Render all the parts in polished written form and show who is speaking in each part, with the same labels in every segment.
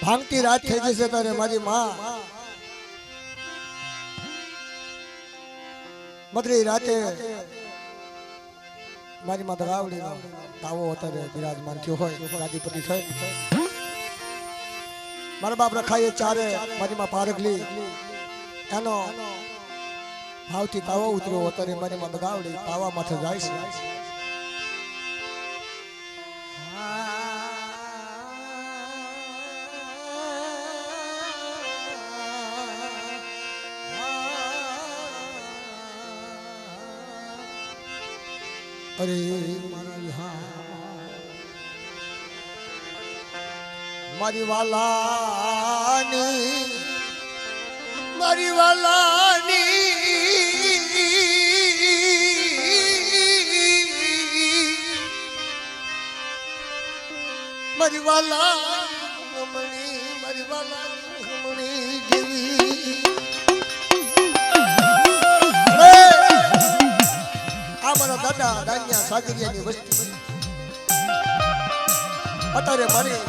Speaker 1: ભાંગતી રાત થઈ જશે તારે મારી માં મધરી રાતે મારી માં ધરાવડી તાવો અત્યારે બિરાજમાન થયો હોય ગાદીપતિ થઈ મારા બાપ રખાય ચારે મારી માં પારગલી એનો ભાવથી તાવો ઉતર્યો અત્યારે મારી માં દગાવડી તાવા માથે જાય છે અરે મારી વાલાની મારી વાલા મારી વાલા જેવી મારા દાદા દાનિયા સાગરિયાની વસ્તી અત્યારે મારી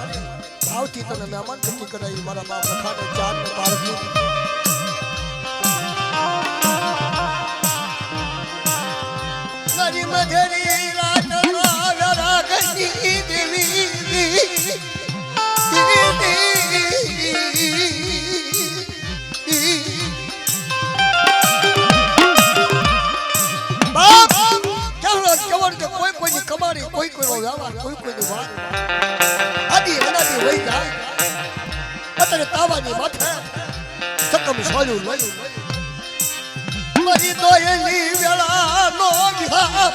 Speaker 1: ભાવથી તને મેં આમંત્રિત કરાવી મારા બાપ રખાને ચાર ને પારખી મારી મધરી રાતમાં રાખી દેવી કોઈ કોઈની કમાણી કોઈ કોઈનો વ્યવહાર કોઈ કોઈની વાત આદિ અનાદિ વહી જાય અત્યારે તાવાની માથે સકમ સોલ્યું લઈ મારી તો એની વેળા નો વિહાર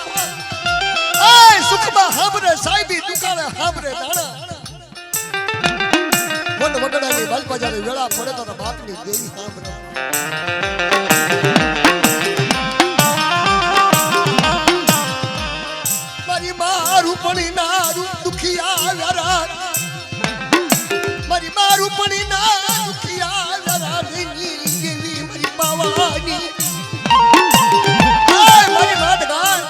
Speaker 1: એ સુખમાં હાબરે સાહેબી દુકાને હાબરે દાણા મન વગડાની બાલપા જ્યારે વેળા પડે તો બાપની દેવી હાબરે રૂપણી ના દુખિયા વરા મારી મા રૂપણી ના દુખિયા વરા દેવી મારી માવાની મારી માદગાન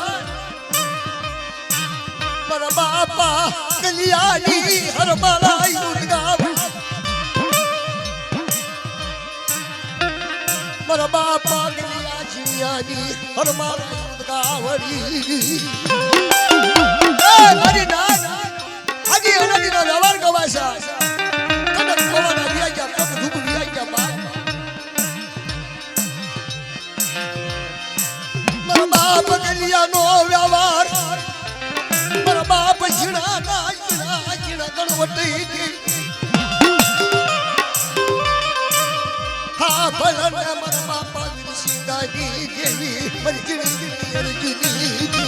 Speaker 1: મારા બાપા કલિયાની હરમાલા યુદગાવ મારા બાપા કલિયાની હરમાલા યુદગાવડી મારી નાન આજે અનાદિનો વ્યવહાર ગવાશા કદમ ખવાના વિયા ગયા કદમ ધૂપ વિયા ગયા બા મારા બાપ ગલિયાનો વ્યવહાર મારા બાપ જીણા ગણવટી હા ભલન મારા બાપા સિંગાની દેવી મારી જીણી અરજીની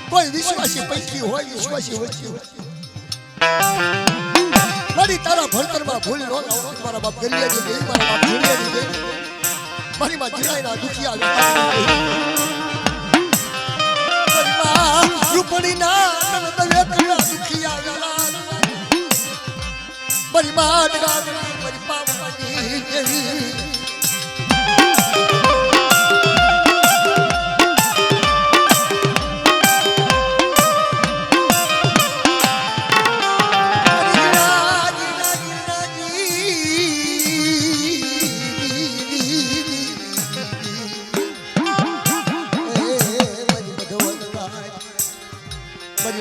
Speaker 1: કોઈ વિશ્વાસી પૈકી હોય વિશ્વાસી વચ્ચે મારી તારા ભણતરમાં ભૂલ ન લાવો મારા બાપ ગલિયાની દે મારા બાપ જીણિયાની દે મારી માં જીણાઈના દુખિયા મારી માં રૂપણીના તને દુખિયા મારી માં મારી પાપની દેવી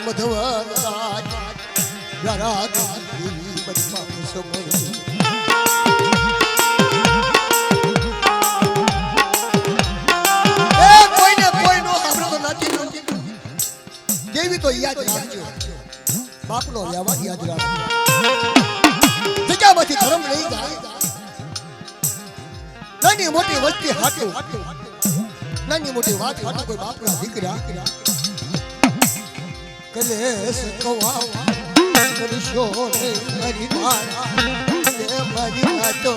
Speaker 1: મધવન રાજ રાજ કોઈને કોઈનો આપણે તો નાચી દેવી તો યાદ રાખજો બાપનો વ્યવહાર યાદ રાખજો જગ્યામાંથી ધર્મ નહીં જાય નાની મોટી વસ્તી હાટું નાની મોટી વાત હાટું કોઈ બાપના દીકરા કલેશ કવા કરશો ને મારી મારા મારી નાતો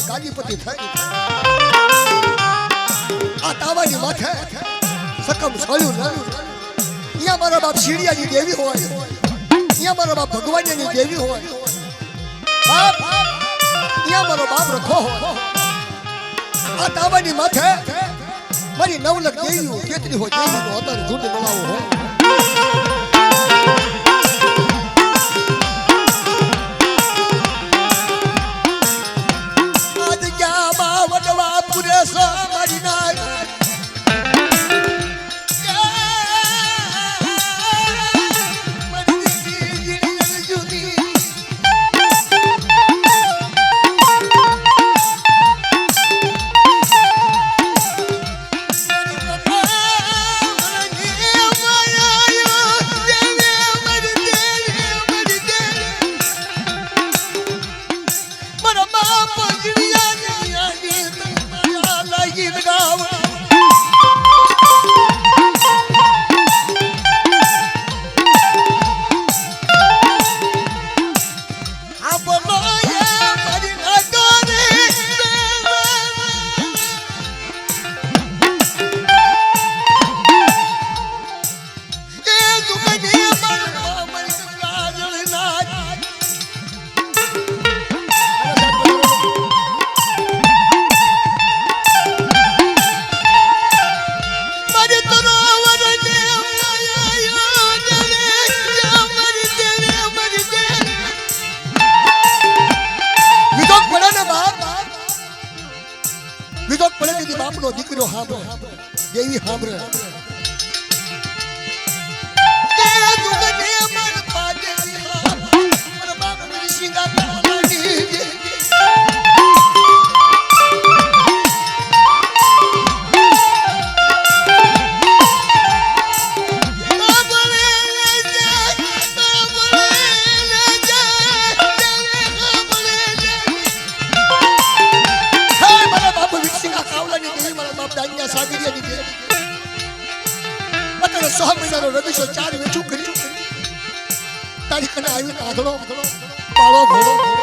Speaker 1: ગાદીપતિ થઈ આ તાવાની માથે સકમ છોડ્યું ન અહીંયા મારા બાપ શીડિયાની દેવી હોય અહીંયા મારા બાપ ભગવાનની દેવી હોય બાપ અહીંયા મારો બાપ રખો હોય આ તાવાની માથે મારી નવલખ દેવીઓ કેટલી હોય દેવીનો અત્યારે ઝૂંડ બનાવો હોય બાપનો દીકરો હાંભળે દેવી હાંભળે રવિશો 4 વેચું કર્યું તારી કને આવીને આધળો પાળો ઘોડો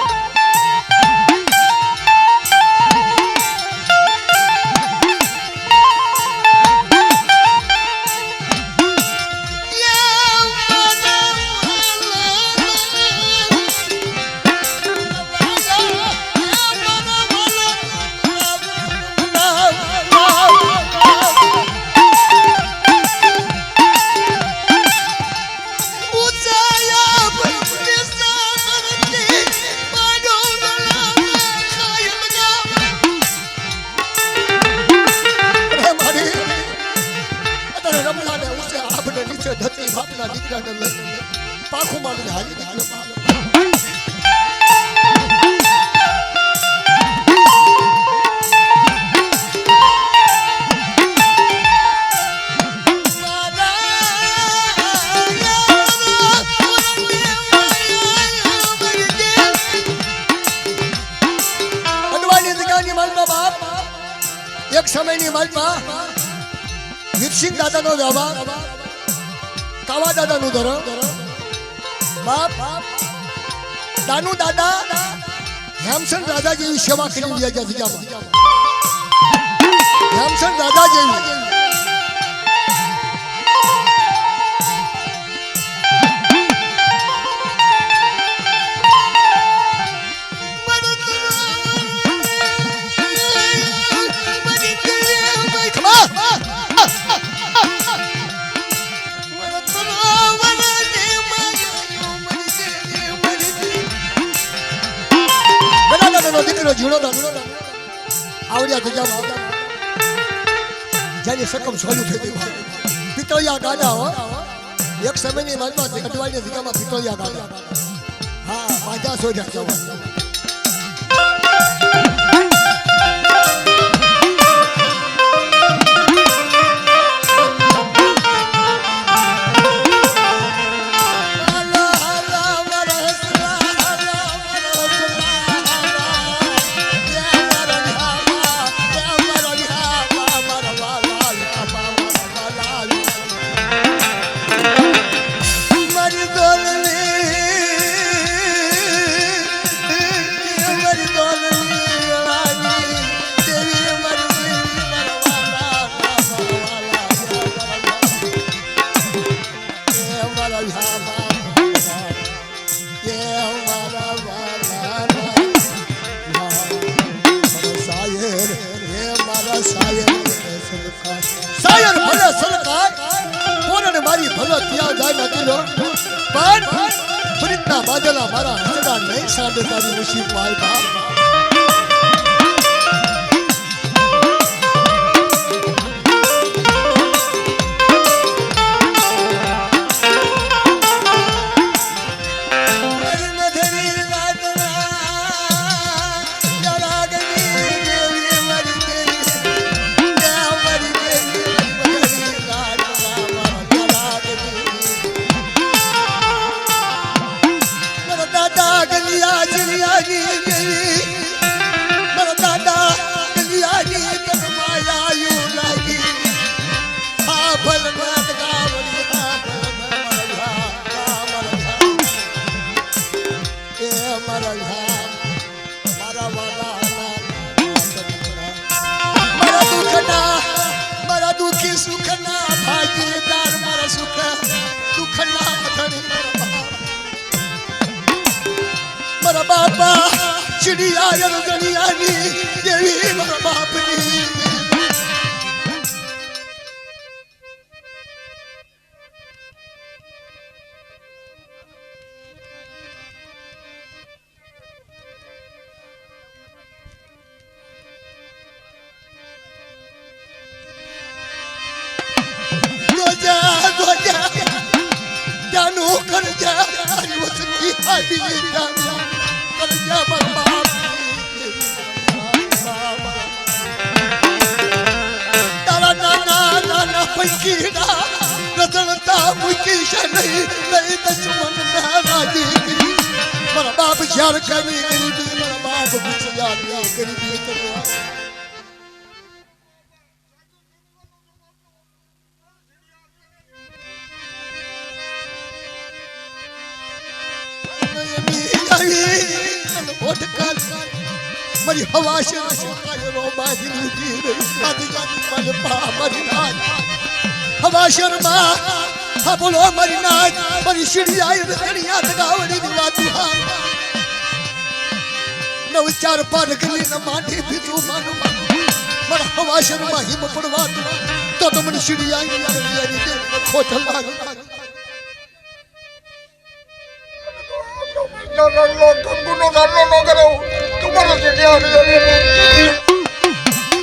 Speaker 1: ધરતી બાપના દીકરાને લઈ પાખું મારીને હાલી નીકળ્યો અડવાની જગ્યાની માલમાં બાપ એક સમયની માલમાં વીરસિંહ દાદાનો વ્યવહાર કાવા દાદાનું ધરમ બાપ દાનુ દાદા હેમચંદ રાજા જેવી સેવા કરી રહ્યા જગ્યામાં હેમચંદ રાજા જેવી દીકરો જીણો આવડ્યા જગ્યામાં જેની સકમ સોલું થઈ ગયું પિત્તળિયા ગાડા હો એક સમયની માલમાં અડવાઈની જગ્યામાં પિત્તળિયા ગાડા હા 500 જવા મારી ભગત ત્યાં જાય નથી લો પણ ફરીદના બાદલા મારા હસડા નહીં સાંડે તારી નસીબ માય બાપ बापा चिड़िया गणिया देवी मारा बाप कर जा तारा नाना नाना पंकीड़ा रतनता मुकी नहीं नहीं दुश्मन राजी मेरा बाप यार करी गरीबी मेरा बाप कुछ यार गरीबी करवा मरी हवा से रो बाजरी की आदि जानी मल पा मरी नाच हवा शर्मा हा बोलो मरी नाच मरी शिड़िया दुनिया तगावड़ी दिवा दुहा न विचार पर गली न माटी भी तू मानो मर हवा शर्मा हिम पड़वा तो मन शिड़िया यानी दे खोटल लाग no करो तुम्हारा से क्या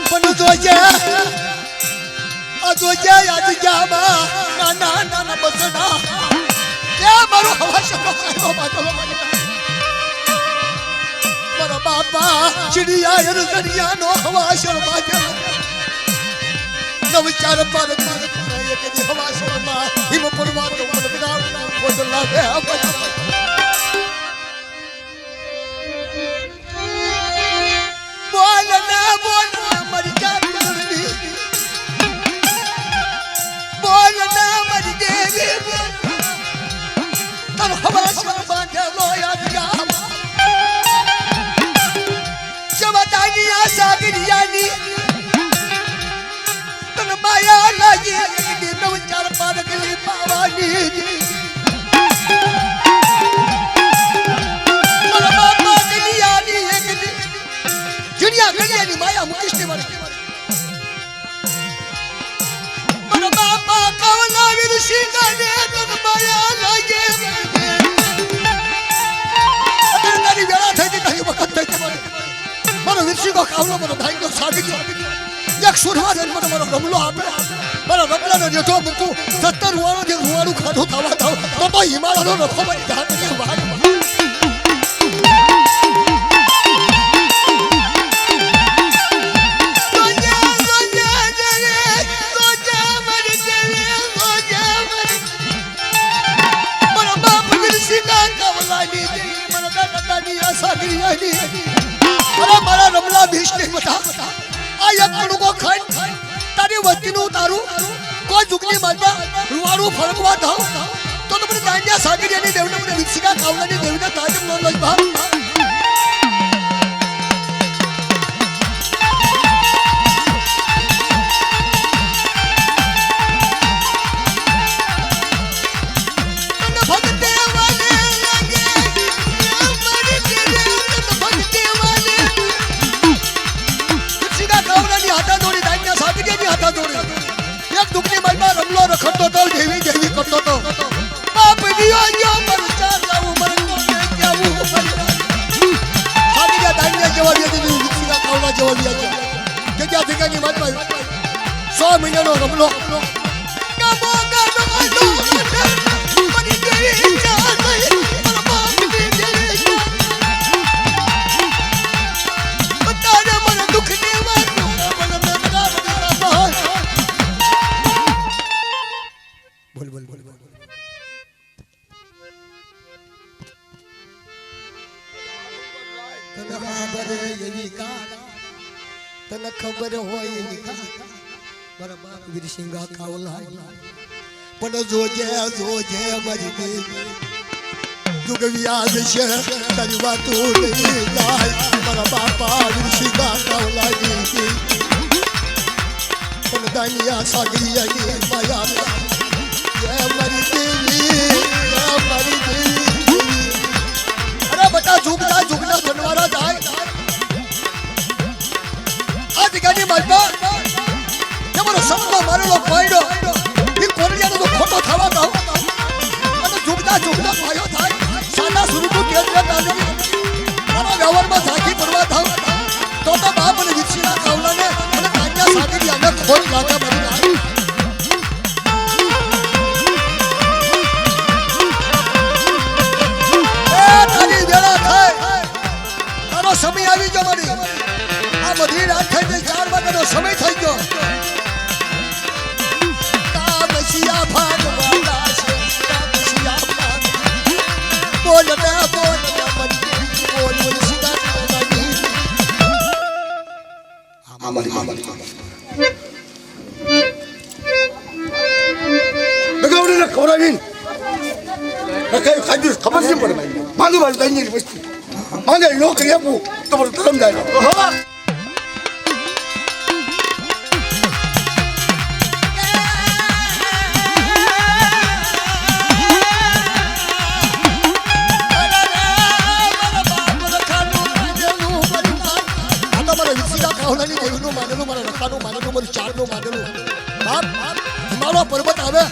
Speaker 1: पनु तो जा आज जामा ना बसना क्या मारो हवा शर्मा करो बातों मेरा बापा चिड़िया दुनिया नो हवा शर्मा न विचार पर ये हवा शर्मा हिम परवा तो बदला बदला है बोलना मर जाती बोलना मर देवी तर हवा शर्मा लो याद चवतानिया सागरियानी तन माया लगी नव चार पार गली पावानी दुनिया गलिया नी माया मुकेश ने मारे मन बापा कवला वीर सीता ने तन माया लागे अगर तारी वेला थई तारी वक्त थई मन वीर सी को कावलो मन भाई को सागी एक सुरवा ने मन रमलो आपे मन रमला ने जो मुकु 70 रुवानो जे रुवानु खाधो थावा थाव तो हिमालय नो रखो मनी धान ने वाग अरे मारा रमला भीष ने बता आया कणु को खंड तारी वस्ती नु तारू कोई जुगनी मारबा रुवारू फरकवा था तो तुमने दांडिया सागरी ने देवने मुने विक्षिका कावला ने देवने ताजम न लई बा एक दुखनी मन में रमलो रखतो तो देवी देवी कर ઠીકાની વાતમાં 100 મહિનાનો ગમલો ગમો ગમો મરી ગઈ જા ગઈ બરબાદ દી ગઈ બતારે મને દુખની વાત બોલ બોલ બોલ બોલ તને ખબર હોય એની બરાબર વીરસિંગા કાવલા પણ જોજે જોજે મારી દેવી યુગ વ્યાજ છે તારી વાતો નહીં જાય મારા બાપા વીરસિંગા કાવલા પણ દાનિયા સાગરિયાની માયા મારી દેવી અરે બટા ઝુકતા ઝુકતા ધનવારા જાય આ જગ્યાની માલપા તમારો સંતો મારેલો પાડ્યો એ કોરડિયાનો તો ખોટો થવા દો અને ઝુકતા ઝુકતા પાયો થાય સાદા સુરતું કેન્દ્ર તાજે મારા વ્યવહારમાં ઝાંખી પડવા થાવ તો બાપ અને વિકસીના કાવલાને અને કાન્યા સાગરિયાને ખોટ લાગા મરી જાય સમય આવી ગયો મારી આ બધી રાત થઈ ગઈ 4 વાગ્યાનો સમય થઈ ગયો કામસિયા ભાગવાલા છે કામસિયા ભાગ બોલતા બોલતા બોલ બોલ સીધા બોલની અમારી બગાવડીને ખવરાવીન કઈ ખાધું ખબર નહીં પડે માંગી બાજુ દઈને વસ્તુ માંગે નોકરી આપું તમારું ધર્મ જાય મારો પર્વત આવે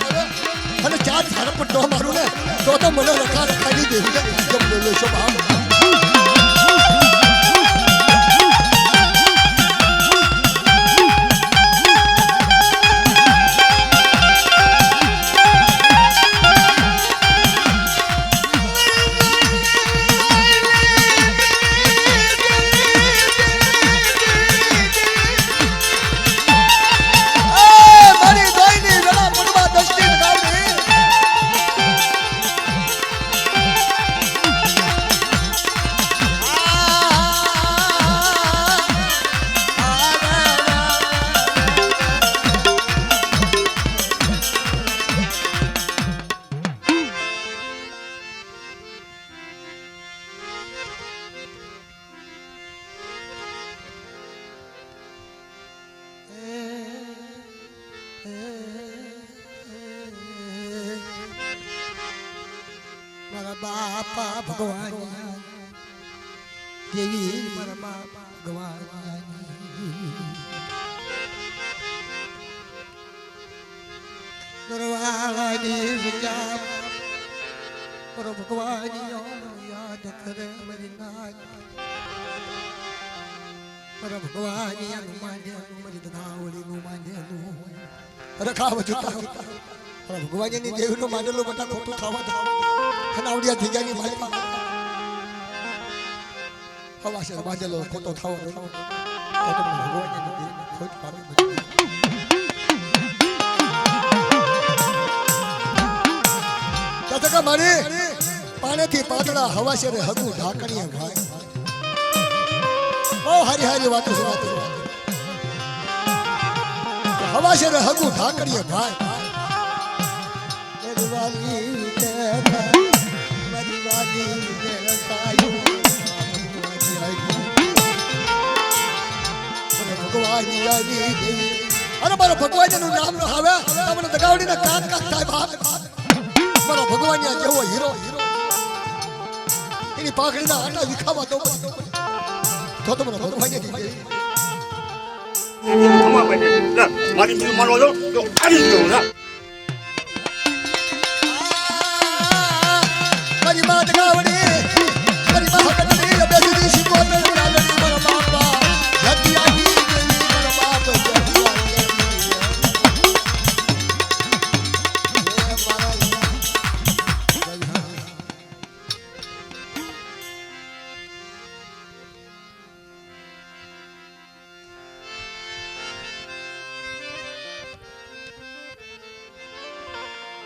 Speaker 1: અને 4 ઝાડ પર ન મારું ને તો મને રખા રખાની દેવી જેમ બોલો છો બાપ બાપા ભગવાન દેવી મારા બાપા ભગવાન દરવાળાની વિચાર પર ભગવાન યાદ કરે મારી નાથ મારા ભગવાન માન્યાનું મારી દગાવડીનું માન્યાનું રખાવ જુતા મારા ભગવાનની દેવીનું માનેલું બધા ખોટું થવા દે ખનાવડિયા થઈ ગયા મારી હવા છે બાજેલો ખોટો થવો તો તમને ભગવાનની દેવીને ખોટ પાડવી તતકા મારી પાણીથી પાતળા હવા છે રે હગું ઢાકણીએ ભાઈ બહુ હારી હારી વાતો સુનાતી હવા છે રે હગું ઢાકણીએ ભાઈ અરે મારો ભગવાનનું નામ ન આવે તમને દગાવડીને કાક કાક થાય બાપ મારો ભગવાન જેવો હીરો એની પાઘડીના આટા વિખાવા તો મને ભગવાન
Speaker 2: મારી બીજું માનવા દો તો આવી ગયો ને
Speaker 1: મારી માં દગાવડી મારી માં હકડી બેસી શીખો તો રાલડી મારા બાપા જતી આવી ગઈ મારા બાપ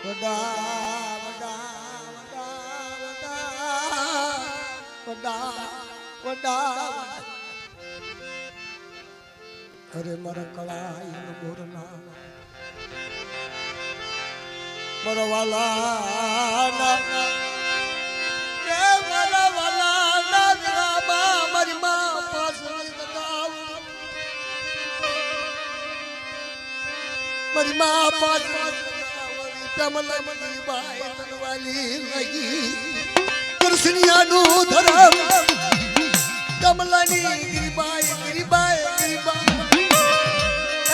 Speaker 1: વડા વડા વડા વડા અરે મારા કળાઈ મોરલા મારા વાલા મારા વાલા મારી માં પાસ મારી માં પાસ કમલા મની બાઈ તનવાલી લગી કૃષ્ણિયાનું ધરમ કમલાની ગિરિબાઈ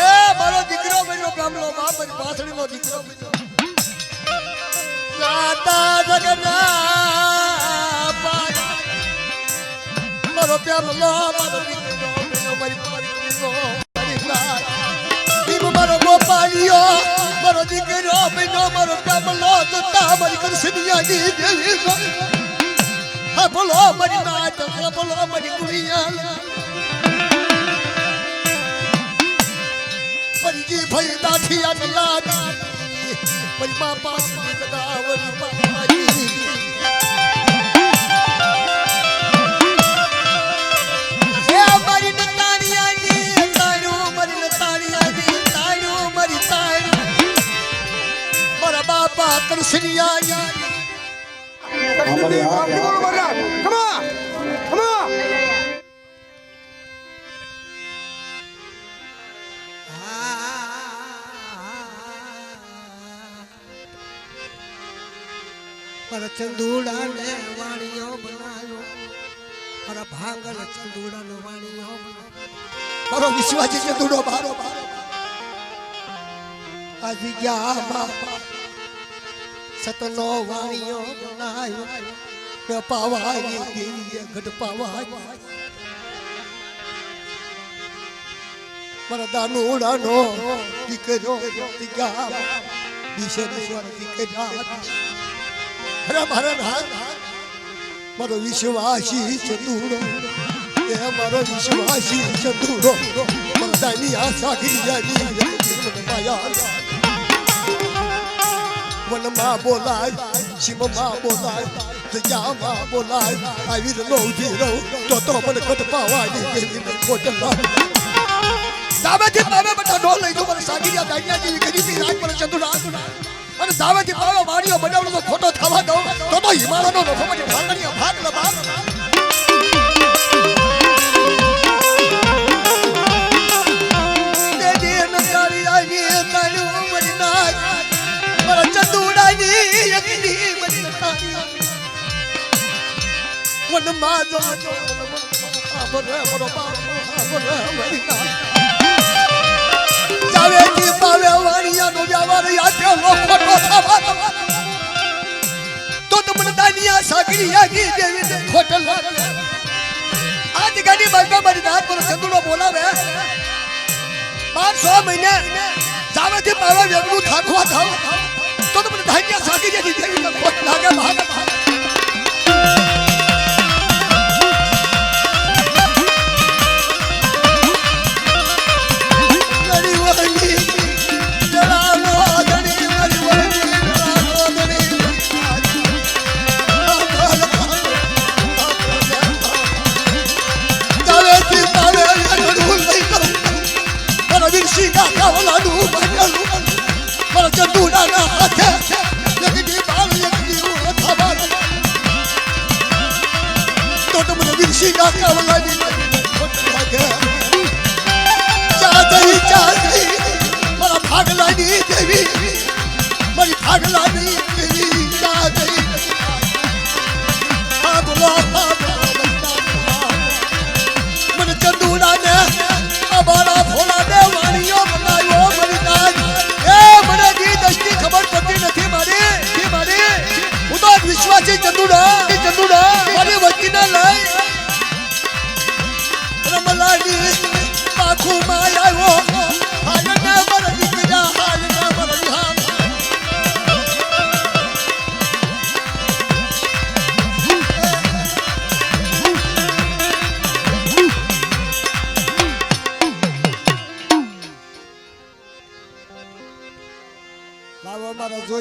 Speaker 1: એ મારો દીકરો બન્યો કમલો બાપ મારી પાસળીનો દીકરો બન્યો ગાતા જગના પાય મારો કમલો મારો દીકરો બન્યો મારી પાસળીનો ગિરિબાઈ મારો ગોપાલિયો મારો દીકરો બન્યો મારો કમલો જતા મારી કૃષ્ણિયાની દેવી હા બોલો મારી નાત બોલો મારી ગુડિયા પંજી ભાઈ દાઠી અટલા મારી બાપા સદાવરી બાપાજી એ મારી નતાણિયાની તાણું મારી નતાણિયાની તાણું મારી તાણું મારા બાપા કૃષ્ણિયા पर चंदूड़ा ने वाणियों बनायो पर भांगल चंदूड़ा ने वाणियों मारो विश्वास चंदूड़ो बारो आज क्या बापा सतनो वाणियों बनायो ने पावाई गिरिया गढ़ पावाई पर दानूड़ा नो दिकरो दिगा विश्वेश्वर दिकरा મારો વિશ્વાસી ચતુરો એ મારો વિશ્વાસી ચતુરો મરદાની આશા ગિરિયાની વનમાં બોલાય શિવમાં બોલાય જયામાં બોલાય આવી નો ઉભી રહું તો મને કટ પાવાની દેવીને કોટલા દાવેથી પાવે બટા ઢોલ લઈ દો મને સાગીરિયા ગાડિયા જેવી ગરીબી રાજ પર ચતુરા અને દાવેથી પાવે વાડીઓ બનાવવાનો તો ખોટો થવા દો તો હિમાલયનો નફો પછી ભાંગણીયા ભાગ ન ભાગ દેદી નકારી આવી તાળું મરી નાખ મારા ચતુડાની એકની મરી નાખ વન માજો બરે બરો બરે મરી નાખ જાવેથી પાવે વાડીયાનો વ્યવહાર યાત્રા ખોટો થવા તો તમને દાનિયા સાગરીયાની દેવીને ખોટલા આજ ગાડી બાજવા મારી દાંત પર ચંદુડો બોલાવે 500 મહિને જાવેથી પાવે વ્યવનું થાકવા થાવ તો તમને દાનિયા સાગરીયાની દેવીને ખોટ લાગે ભાગ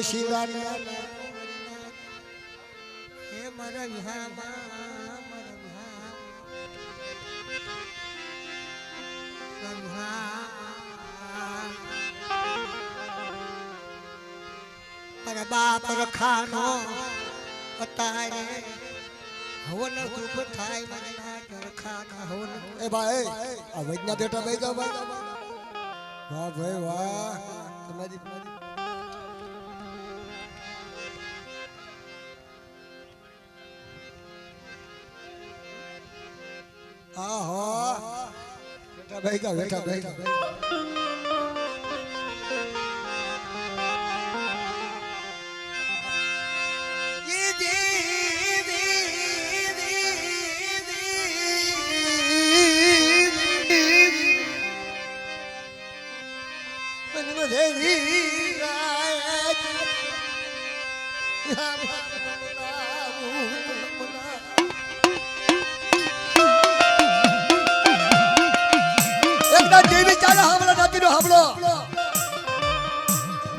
Speaker 1: જોશી રાના
Speaker 3: હે મારા વિહામાં મારા વિહા મારા બાપ રખાનો અતારે હવન ધૂપ થાય મારા રખાના હવન
Speaker 1: એ ભાઈ આ વૈજ્ઞા બેટા બેસી જાઓ ભાઈ વાહ ભાઈ વાહ તમારી આહા બેટા બેસી જાઓ બેટા બેસી જાઓ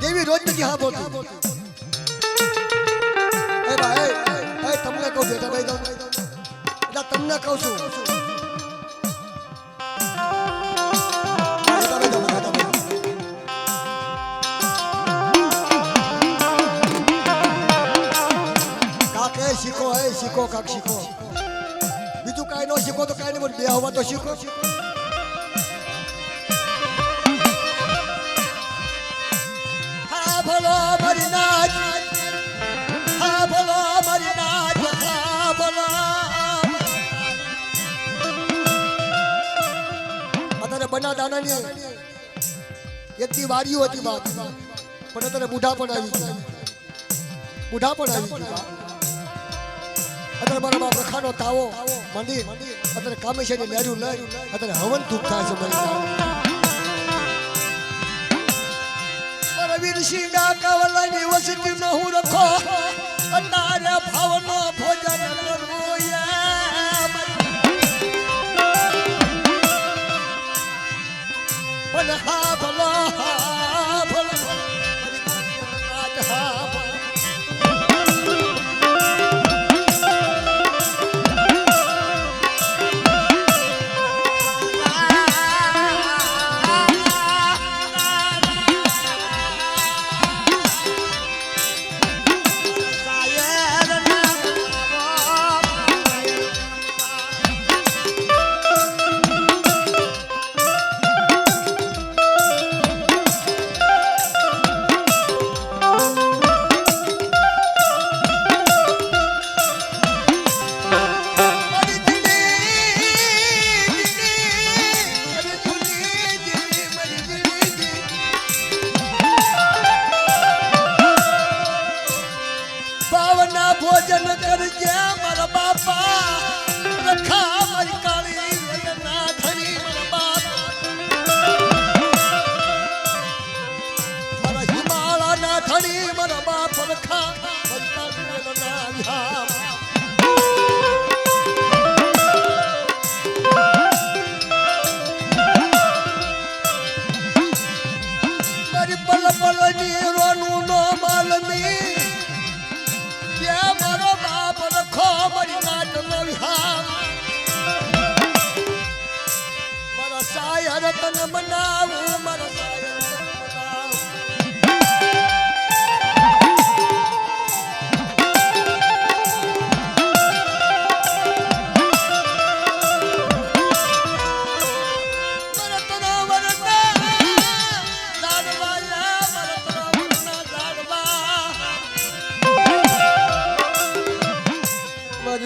Speaker 1: દેવી રોજ નથી હા બોલતી એ ભાઈ એ તમને કહું બેટા ભાઈ જાઉં એટલે તમને કહું છું કાકે શીખો એ શીખો કાક શીખો બીજું કાંઈ ન શીખો તો કાંઈ નહીં બે હવા તો શીખો ભલો મારી નાચ હા ભલો મારી નાચ હા ભલો અત્યારે બના દાનાની એકથી વારીઓ હતી બાપ પણ અત્યારે બુઢા પણ આવી ગયું બુઢા પણ આવી ગયું અત્યારે મારા બાપ રખાનો તાવો મંદિર અત્યારે કામેશ્વરની લહેરું લઈ અત્યારે હવન ધૂપ થાય છે મારી વીર સિંગા કવલની વસતી નો હું રખો અતારે ભાવનો ભોજન કરવું પણ હા ભલો હા ભલો ભોજન કરજે મારા બાપા રખા મારી કાળી ના ધણી મારા બાપ મારા હિમાલય ના ધણી મારા બાપ રખા મારી કાળી ના વિહામ મારી પલ પલ ની રોનું નો માલની મારો બાપ રખો મારી નાટ નો વિહાર મારા સાયર તને બનાવું મારા સાયર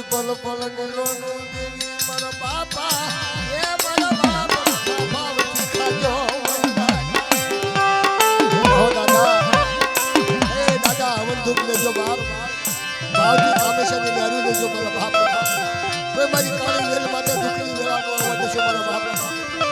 Speaker 1: પલ પલ નિરોનો દેવી મારા બાપા એ મારા બાપા ભાવથી ખાજો હો દાદા એ દાદા હવન ધૂપ લેજો બાપ ભાવથી કામેશ્વરની લહેરું લેજો મારા બાપ કોઈ મારી કાળી વેલ માટે દુખની વેળાનો આવવા દેશો મારા બાપ